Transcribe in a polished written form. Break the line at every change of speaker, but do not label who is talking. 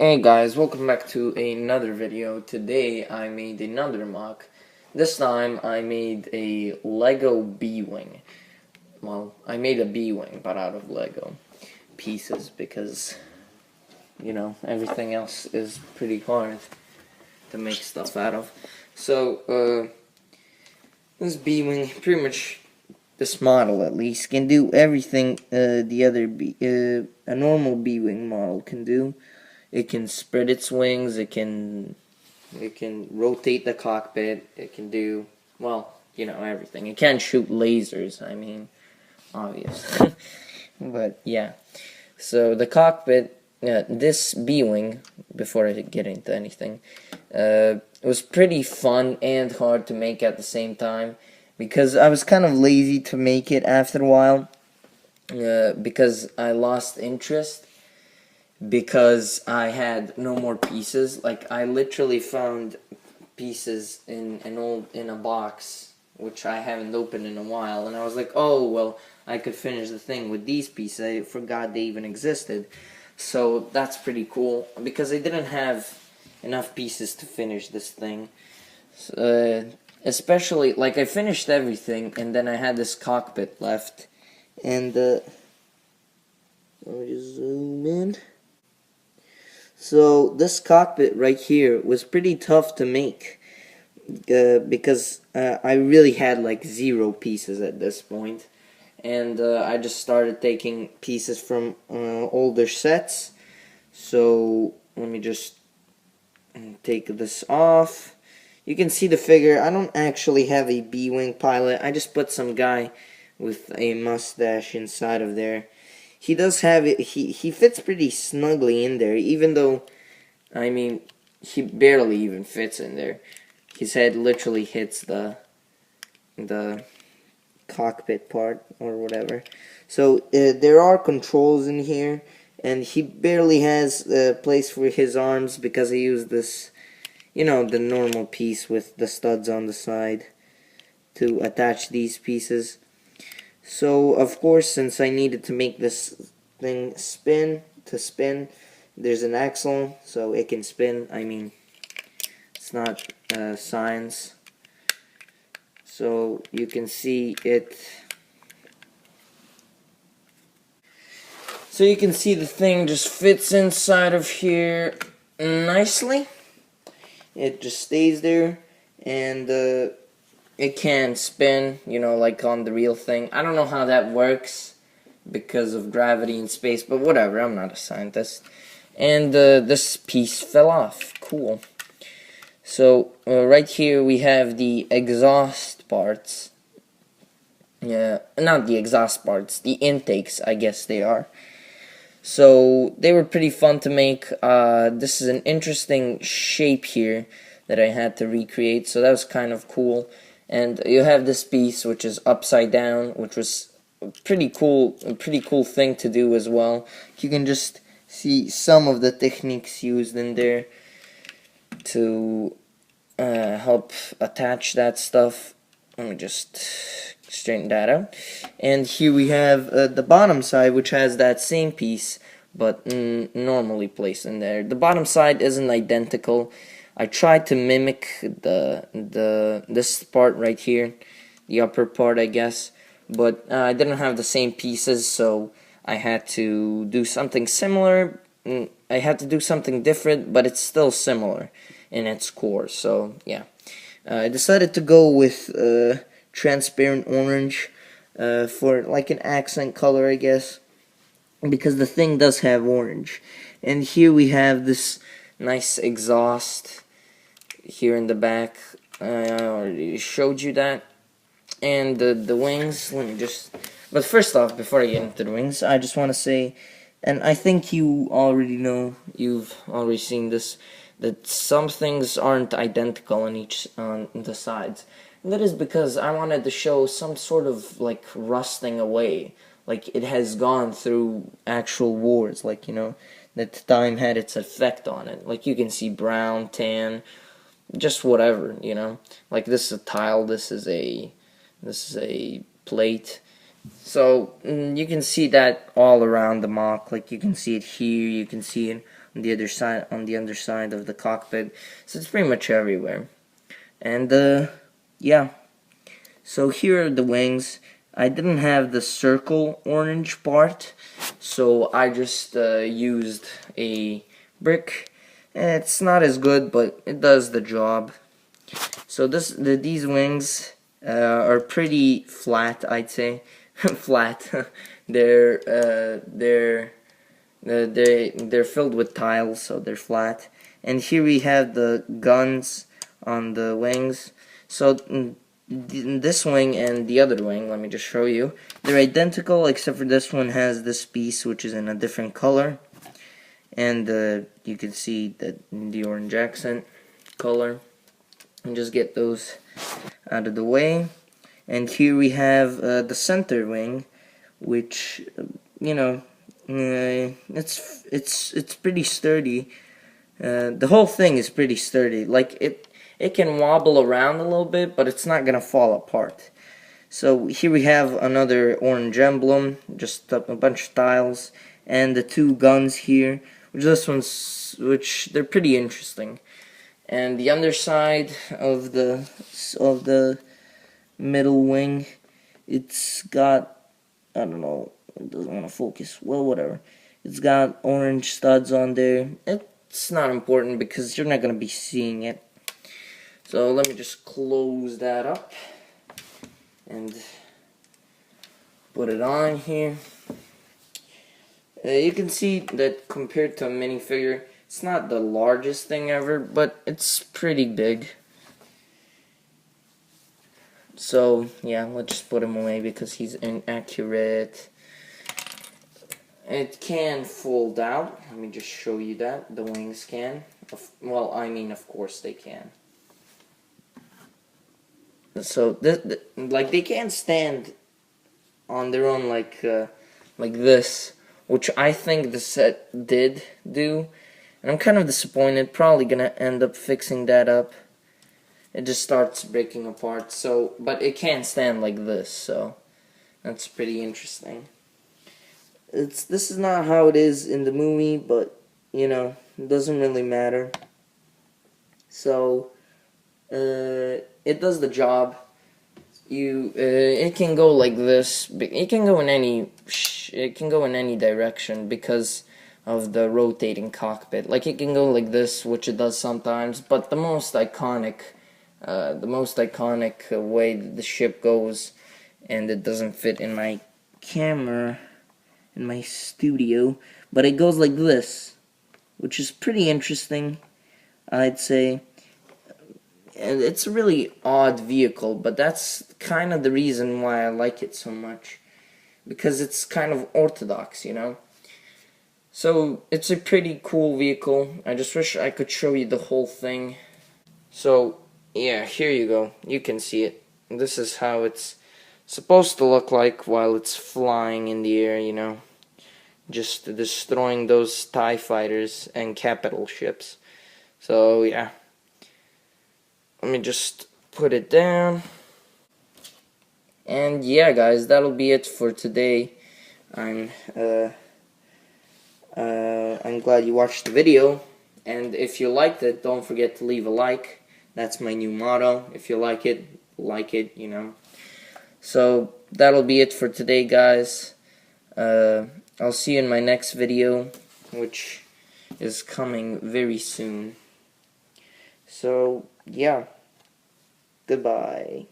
Hey guys, welcome back to another video. Today I made another mock. This time I made a Lego B-Wing. Well, I made a B-Wing, but out of Lego pieces because, everything else is pretty hard to make stuff out of. So, this B-Wing, pretty much this model at least, can do everything a normal B-Wing model can do. It can spread its wings, it can rotate the cockpit, it can do, well, everything. It can shoot lasers, I mean, obvious. But, yeah. So, the cockpit, this B-Wing, before I get into anything, it was pretty fun and hard to make at the same time, because I was kind of lazy to make it after a while, because I lost interest. Because I had no more pieces. Like, I literally found pieces in a box, which I haven't opened in a while, and I was like, oh, well, I could finish the thing with these pieces. I forgot they even existed. So that's pretty cool, because I didn't have enough pieces to finish this thing. Especially, like, I finished everything, and then I had this cockpit left, and, let me just zoom in. So this cockpit right here was pretty tough to make because I really had like 0 pieces at this point, and I just started taking pieces from older sets. So let me just take this off. You can see the figure. I don't actually have a B-Wing pilot. I just put some guy with a mustache inside of there. He does have it. He fits pretty snugly in there, even though, I mean, he barely even fits in there. His head literally hits the cockpit part or whatever. So there are controls in here, and he barely has a place for his arms because I used this, the normal piece with the studs on the side to attach these pieces. So, of course, since I needed to make this thing spin, there's an axle, so it can spin. I mean, it's not science. So, you can see it. So, you can see the thing just fits inside of here nicely. It just stays there, and it can spin, like on the real thing. I don't know how that works because of gravity in space, but whatever, I'm not a scientist. And this piece fell off. Cool. So, right here we have the exhaust parts. Yeah, not the exhaust parts, the intakes, I guess they are. So, they were pretty fun to make. This is an interesting shape here that I had to recreate, so that was kind of cool. And you have this piece which is upside down, which was a pretty cool thing to do as well. You can just see some of the techniques used in there to help attach that stuff. Let me just straighten that out. And here we have the bottom side, which has that same piece, but normally placed in there. The bottom side isn't identical. I tried to mimic this part right here, the upper part, I guess, but I didn't have the same pieces, so I had to do something similar. I had to do something different, but it's still similar in its core. So yeah, I decided to go with transparent orange for like an accent color, I guess, because the thing does have orange. And here we have this nice exhaust here in the back. I already showed you that. And the wings, let me just... But first off, before I get into the wings, I just want to say, and I think you already know, you've already seen this, that some things aren't identical on the sides. And that is because I wanted to show some sort of, like, rusting away. Like, it has gone through actual wars, like, that time had its effect on it. Like, you can see brown, tan, just whatever, Like, this is a tile, this is a plate. So, you can see that all around the mock. Like, you can see it here, you can see it on the underside of the cockpit. So it's pretty much everywhere. And yeah. So here are the wings. I didn't have the circle orange part, so I just used a brick. It's not as good, but it does the job. So these wings are pretty flat, I'd say. Flat. They're filled with tiles, so they're flat. And here we have the guns on the wings. So this wing and the other wing, let me just show you. They're identical, except for this one has this piece, which is in a different color. And you can see that the orange accent color. And just get those out of the way. And here we have the center wing, which you know, it's pretty sturdy. The whole thing is pretty sturdy. Like it can wobble around a little bit, but it's not gonna fall apart. So here we have another orange emblem, just a bunch of tiles, and the two guns here, which they're pretty interesting. And the underside of the middle wing, it's got, I don't know, it doesn't want to focus. Well, whatever. It's got orange studs on there. It's not important because you're not going to be seeing it. So let me just close that up and put it on here. You can see that compared to a minifigure, it's not the largest thing ever, but it's pretty big. So yeah, let's just put him away because he's inaccurate. It can fold out. Let me just show you that. The wings can. Well, I mean, of course they can. So like they can stand on their own like this, which I think the set did do. And I'm kind of disappointed. Probably gonna end up fixing that up. It just starts breaking apart. So, but it can't stand like this. So, that's pretty interesting. This is not how it is in the movie, but you know, it doesn't really matter. So, it does the job. It can go like this. It can go in any direction because of the rotating cockpit. Like it can go like this, which it does sometimes, but the most iconic way that the ship goes, and it doesn't fit in my camera in my studio, but it goes like this, which is pretty interesting, I'd say. And it's a really odd vehicle, but that's kind of the reason why I like it so much, because it's kind of orthodox, you know. So, it's a pretty cool vehicle. I just wish I could show you the whole thing. So, yeah, here you go. You can see it. This is how it's supposed to look like while it's flying in the air, you know. Just destroying those TIE fighters and capital ships. So, yeah. Let me just put it down. And yeah, guys, that'll be it for today. I'm glad you watched the video, and if you liked it, don't forget to leave a like. That's my new motto. If you like it, you know. So that'll be it for today, guys. I'll see you in my next video, which is coming very soon. So yeah, goodbye.